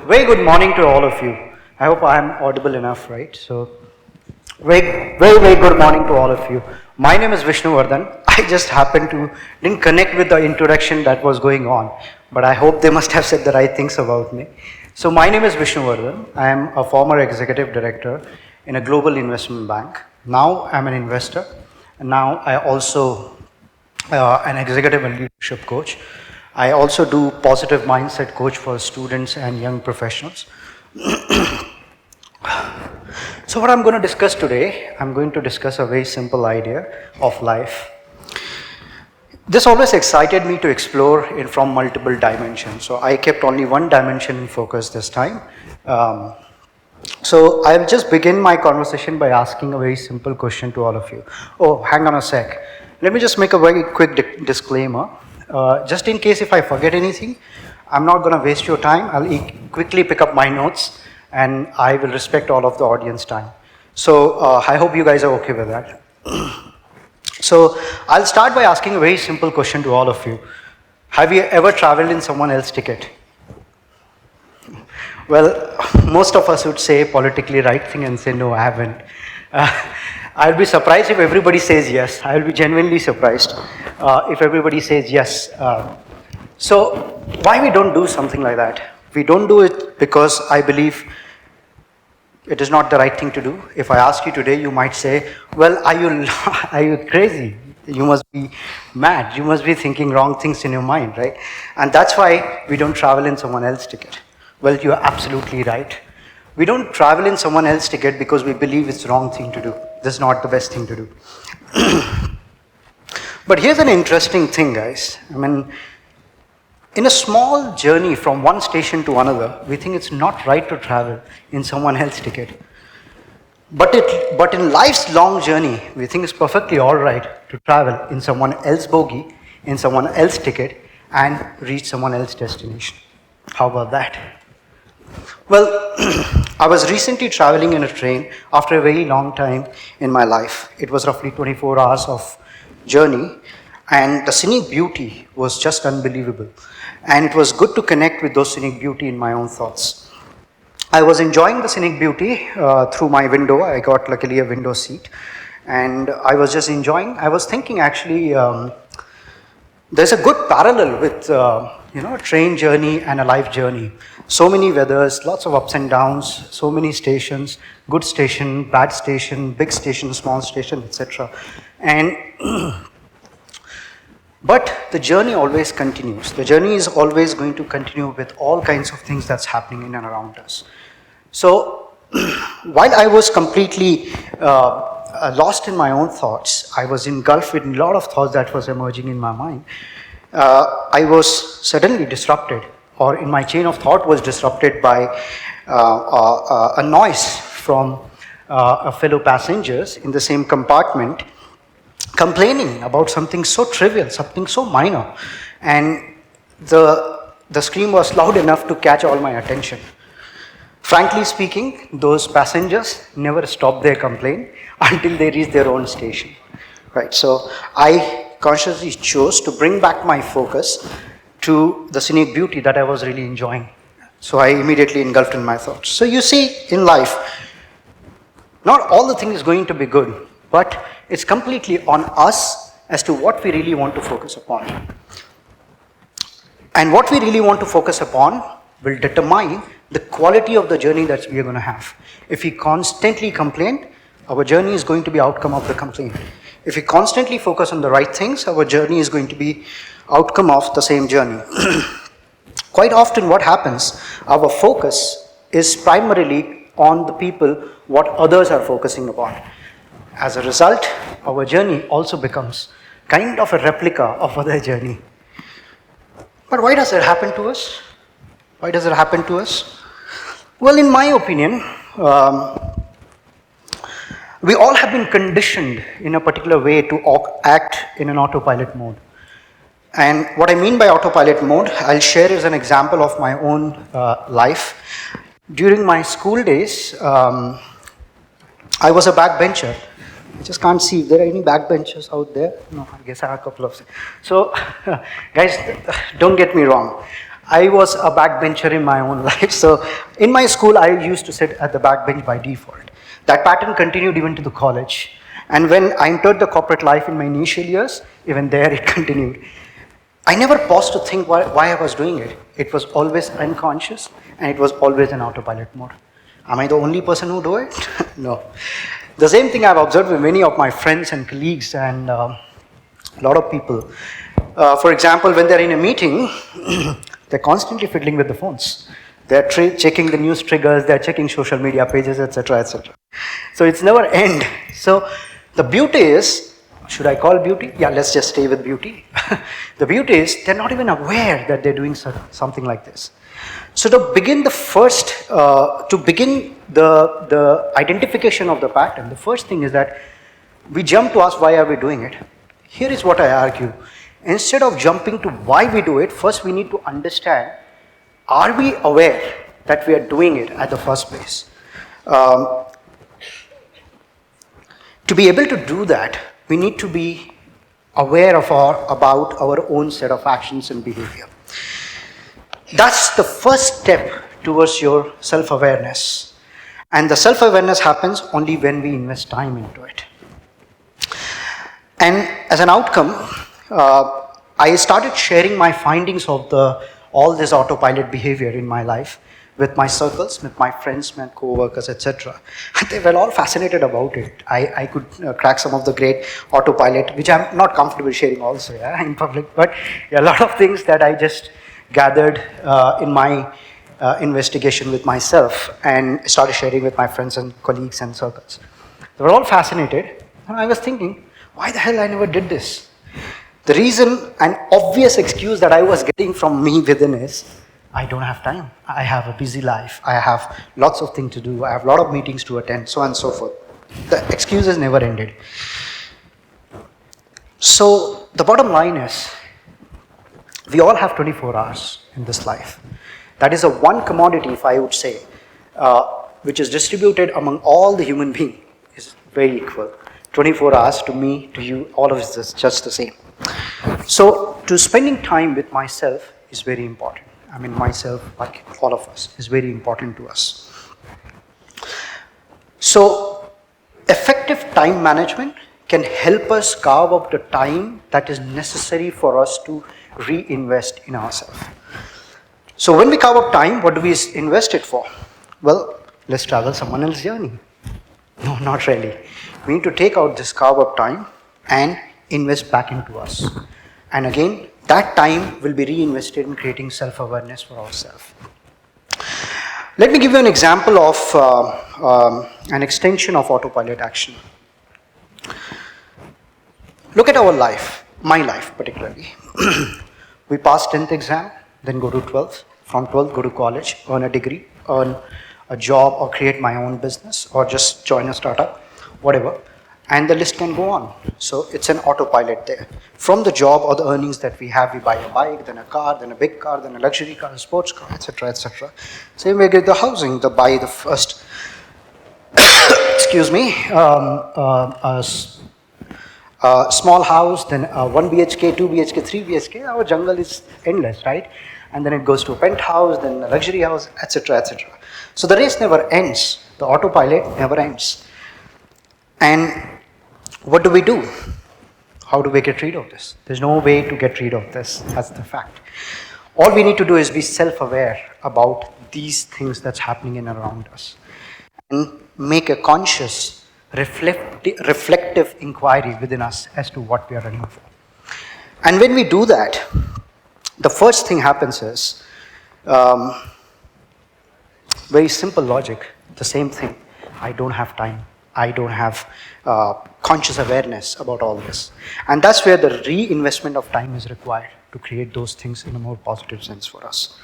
Very good morning to all of you. I hope I am audible enough, right? So, very good morning to all of you. My name is Vishnu Vardhan. I just didn't connect with the introduction that was going on, but I hope they must have said the right things about me. So, my name is Vishnu Vardhan. I am a former executive director in a global investment bank. Now I'm an investor, and now I also an executive and leadership coach. I also do positive mindset coach for students and young professionals. So what I'm going to discuss today, I'm going to discuss a very simple idea of life. This always excited me to explore it from multiple dimensions. So I kept only one dimension in focus this time. So I'll just begin my conversation by asking a very simple question to all of you. Oh, hang on a sec. Let me just make a very quick disclaimer. Just in case if I forget anything, I'm not going to waste your time. I'll quickly pick up my notes and I will respect all of the audience time. So I hope you guys are okay with that. So I'll start by asking a very simple question to all of you. Have you ever traveled in someone else's ticket? Well, most of us would say politically right thing and say no, I haven't. I'll be surprised if everybody says yes. I'll be genuinely surprised if everybody says yes. So why we don't do something like that? We don't do it because I believe it is not the right thing to do. If I ask you today, you might say, well, are you crazy? You must be mad. You must be thinking wrong things in your mind, right? And that's why we don't travel in someone else's ticket. Well, you're absolutely right. We don't travel in someone else's ticket because we believe it's the wrong thing to do. This is not the best thing to do. But here's an interesting thing, guys. I mean, in a small journey from one station to another, we think it's not right to travel in someone else's ticket. But in life's long journey, we think it's perfectly all right to travel in someone else's bogie, in someone else's ticket, and reach someone else's destination. How about that? Well, I was recently traveling in a train after a very long time in my life. It was roughly 24 hours of journey, and the scenic beauty was just unbelievable. And it was good to connect with those scenic beauty in my own thoughts. I was enjoying the scenic beauty through my window. I got luckily a window seat, and I was just enjoying. I was thinking actually, there's a good parallel with a train journey and a life journey. So many weathers, lots of ups and downs, so many stations, good station, bad station, big station, small station, etc. And but the journey always continues. The journey is always going to continue with all kinds of things that's happening in and around us. So while I was completely lost in my own thoughts, I was engulfed with a lot of thoughts that was emerging in my mind. I was suddenly disrupted, or in my chain of thought was disrupted by a noise from a fellow passengers in the same compartment complaining about something so trivial, something so minor, and the scream was loud enough to catch all my attention. Frankly speaking, those passengers never stopped their complaint until they reached their own station. Right, so I consciously chose to bring back my focus to the scenic beauty that I was really enjoying. So I immediately engulfed in my thoughts. So you see, in life, not all the things is going to be good, but it's completely on us as to what we really want to focus upon. And what we really want to focus upon will determine the quality of the journey that we are going to have. If we constantly complain, our journey is going to be outcome of the complaint. If we constantly focus on the right things, our journey is going to be outcome of the same journey. Quite often what happens, our focus is primarily on the people what others are focusing upon. As a result, our journey also becomes kind of a replica of other journey. But why does it happen to us? Why does it happen to us? Well, in my opinion, we all have been conditioned in a particular way to act in an autopilot mode. And what I mean by autopilot mode, I'll share as an example of my own life. During my school days, I was a backbencher. I just can't see if there are any backbenchers out there. No, I guess I have a couple of. So, guys, don't get me wrong. I was a backbencher in my own life. So in my school, I used to sit at the backbench by default. That pattern continued even to the college. And when I entered the corporate life in my initial years, even there it continued. I never paused to think why I was doing it. It was always unconscious and it was always in autopilot mode. Am I the only person who do it? No. The same thing I've observed with many of my friends and colleagues and a lot of people. For example, when they're in a meeting, they're constantly fiddling with the phones. They're checking the news triggers, they're checking social media pages, etc., etc. So it's never end. So the beauty is, should I call beauty? Yeah, let's just stay with beauty. The beauty is they're not even aware that they're doing something like this. So to begin the identification of the pattern, the first thing is that we jump to ask why are we doing it. Here is what I argue. Instead of jumping to why we do it, first we need to understand, are we aware that we are doing it at the first place? To be able to do that, we need to be aware of about our own set of actions and behavior. That's the first step towards your self-awareness. And the self-awareness happens only when we invest time into it. And as an outcome, I started sharing my findings of all this autopilot behavior in my life with my circles, with my friends, my co-workers, etc. They were all fascinated about it. I could crack some of the great autopilot, which I'm not comfortable sharing also in public, but a lot of things that I just gathered in my investigation with myself and started sharing with my friends and colleagues and circles. They were all fascinated, and I was thinking, why the hell I never did this? The reason, an obvious excuse that I was getting from me within is, I don't have time. I have a busy life. I have lots of things to do. I have a lot of meetings to attend, so on and so forth. The excuses never ended. So the bottom line is, we all have 24 hours in this life. That is a one commodity, if I would say, which is distributed among all the human beings, is very equal. 24 hours to me, to you, all of us is just the same. So to spending time with myself is very important. I mean, myself, like all of us, is very important to us. So effective time management can help us carve out the time that is necessary for us to reinvest in ourselves. So when we carve up time, what do we invest it for? Well, let's travel someone else's journey. No, not really. We need to take out this carve up time and invest back into us. And again, that time will be reinvested in creating self-awareness for ourselves. Let me give you an example of an extension of autopilot action. Look at our life, my life particularly. We pass 10th exam, then go to 12th. From 12th, go to college, earn a degree, earn a job or create my own business or just join a startup, whatever. And the list can go on. So it's an autopilot there. From the job or the earnings that we have, we buy a bike, then a car, then a big car, then a luxury car, a sports car, etc., etc. Same way with the housing, the buy the first, excuse me, a small house, then 1 BHK, 2 BHK, 3 BHK. Our jungle is endless, right? And then it goes to a penthouse, then a luxury house, etc., etc. So the race never ends. The autopilot never ends. And what do we do? How do we get rid of this? There's no way to get rid of this. That's the fact. All we need to do is be self-aware about these things that's happening in and around us and make a conscious, reflective inquiry within us as to what we are running for. And when we do that, the first thing happens is very simple logic, the same thing. I don't have time. I don't have conscious awareness about all this. And that's where the reinvestment of time is required to create those things in a more positive sense for us.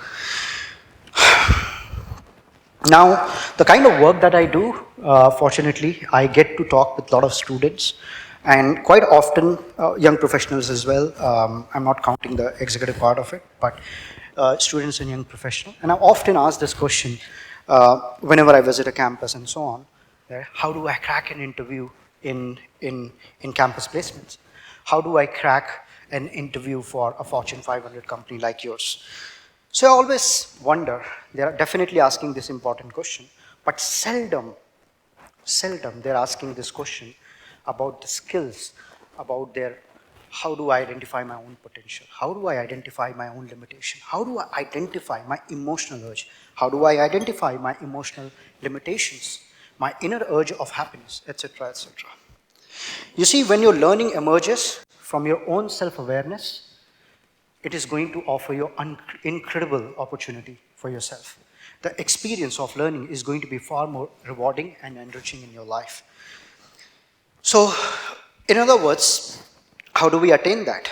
Now, the kind of work that I do, fortunately, I get to talk with a lot of students and quite often young professionals as well. I'm not counting the executive part of it, but students and young professionals. And I often ask this question whenever I visit a campus and so on. How do I crack an interview in campus placements? How do I crack an interview for a Fortune 500 company like yours? So I always wonder, they are definitely asking this important question, but seldom they're asking this question about the skills, about their, how do I identify my own potential? How do I identify my own limitation? How do I identify my emotional urge? How do I identify my emotional limitations, my inner urge of happiness, etc., etc.? You see, when your learning emerges from your own self-awareness, it is going to offer you an incredible opportunity for yourself. The experience of learning is going to be far more rewarding and enriching in your life. So, in other words, how do we attain that?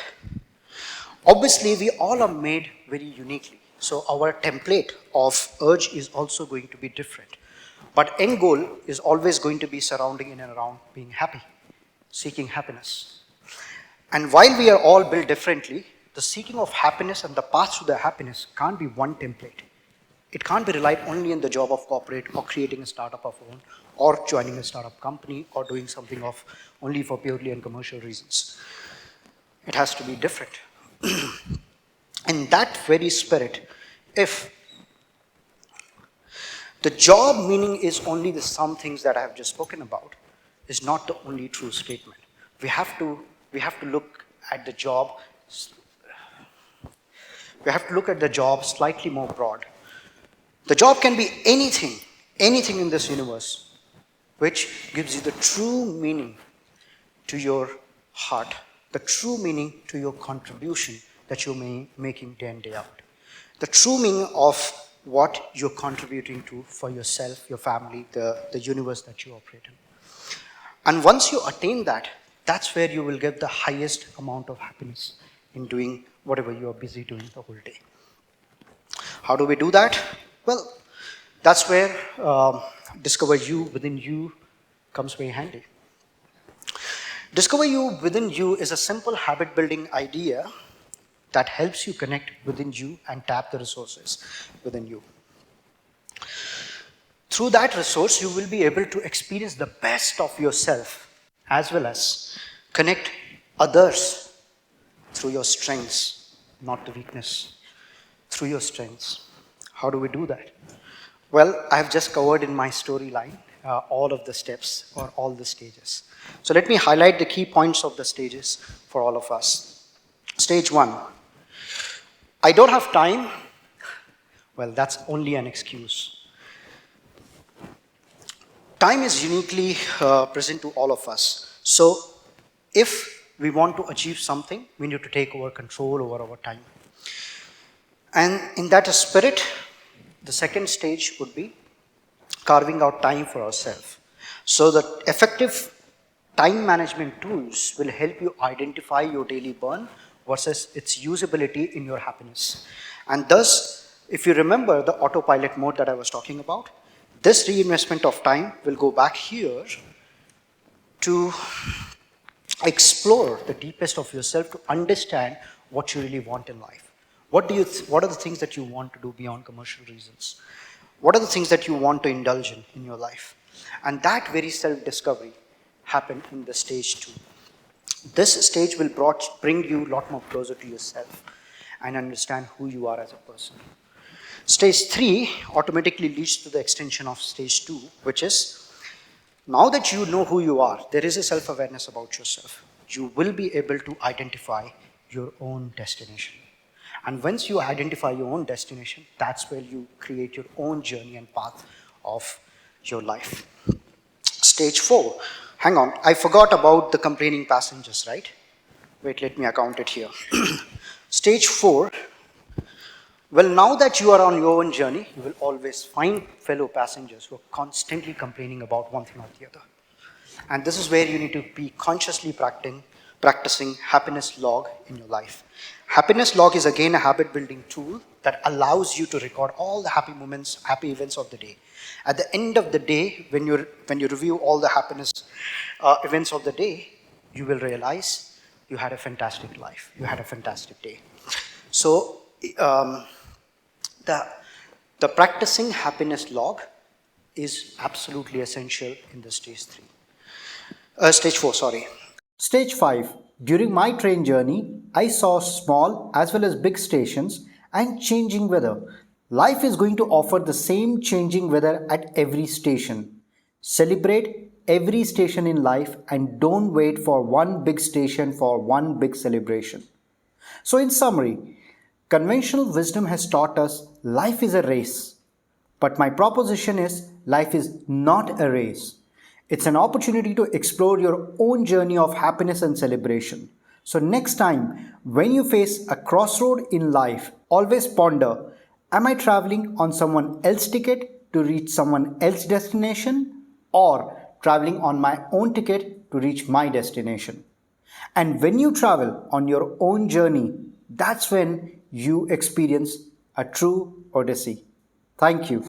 Obviously, we all are made very uniquely. So, our template of urge is also going to be different. But end goal is always going to be surrounding in and around being happy, seeking happiness. And while we are all built differently, the seeking of happiness and the path to the happiness can't be one template. It can't be relied only on the job of corporate or creating a startup of own or joining a startup company or doing something of only for purely and commercial reasons. It has to be different. In that very spirit, if the job meaning is only the some things that I have just spoken about, is not the only true statement. We have to look at the job. We have to look at the job slightly more broad. The job can be anything in this universe, which gives you the true meaning to your heart, the true meaning to your contribution that you're making day in, day out. The true meaning of what you're contributing to for yourself, your family, the universe that you operate in. And once you attain that, that's where you will get the highest amount of happiness in doing whatever you are busy doing the whole day. How do we do that? Well, that's where discover you within you comes very handy. Discover you within you is a simple habit building idea that helps you connect within you and tap the resources within you. Through that resource, you will be able to experience the best of yourself as well as connect others through your strengths, not the weakness, through your strengths. How do we do that? Well, I've just covered in my storyline all of the steps or all the stages. So let me highlight the key points of the stages for all of us. Stage 1. I don't have time. Well, that's only an excuse. Time is uniquely present to all of us. So if we want to achieve something, we need to take over control over our time. And in that spirit, the second stage would be carving out time for ourselves. So the effective time management tools will help you identify your daily burn versus its usability in your happiness. And thus, if you remember the autopilot mode that I was talking about, this reinvestment of time will go back here to explore the deepest of yourself to understand what you really want in life. What are the things that you want to do beyond commercial reasons? What are the things that you want to indulge in your life? And that very self-discovery happened in the stage 2. This stage will bring you a lot more closer to yourself and understand who you are as a person. Stage 3 automatically leads to the extension of stage 2, which is, now that you know who you are, there is a self-awareness about yourself. You will be able to identify your own destination. And once you identify your own destination, that's where you create your own journey and path of your life. Stage 4. Hang on, I forgot about the complaining passengers, right? Wait, let me account it here. Stage 4. Well, now that you are on your own journey, you will always find fellow passengers who are constantly complaining about one thing or the other. And this is where you need to be consciously practicing happiness log in your life. Happiness log is again a habit building tool that allows you to record all the happy moments, happy events of the day. At the end of the day, when you review all the happiness events of the day, you will realize you had a fantastic life, you had a fantastic day. So the practicing happiness log is absolutely essential in the stage 4, sorry. Stage 5. During my train journey, I saw small as well as big stations and changing weather. Life is going to offer the same changing weather at every station. Celebrate every station in life and don't wait for one big station for one big celebration. So, in summary, conventional wisdom has taught us life is a race. But my proposition is life is not a race. It's an opportunity to explore your own journey of happiness and celebration. So, next time when you face a crossroad in life, always ponder, am I traveling on someone else's ticket to reach someone else's destination, or traveling on my own ticket to reach my destination? And when you travel on your own journey, that's when you experience a true odyssey. Thank you.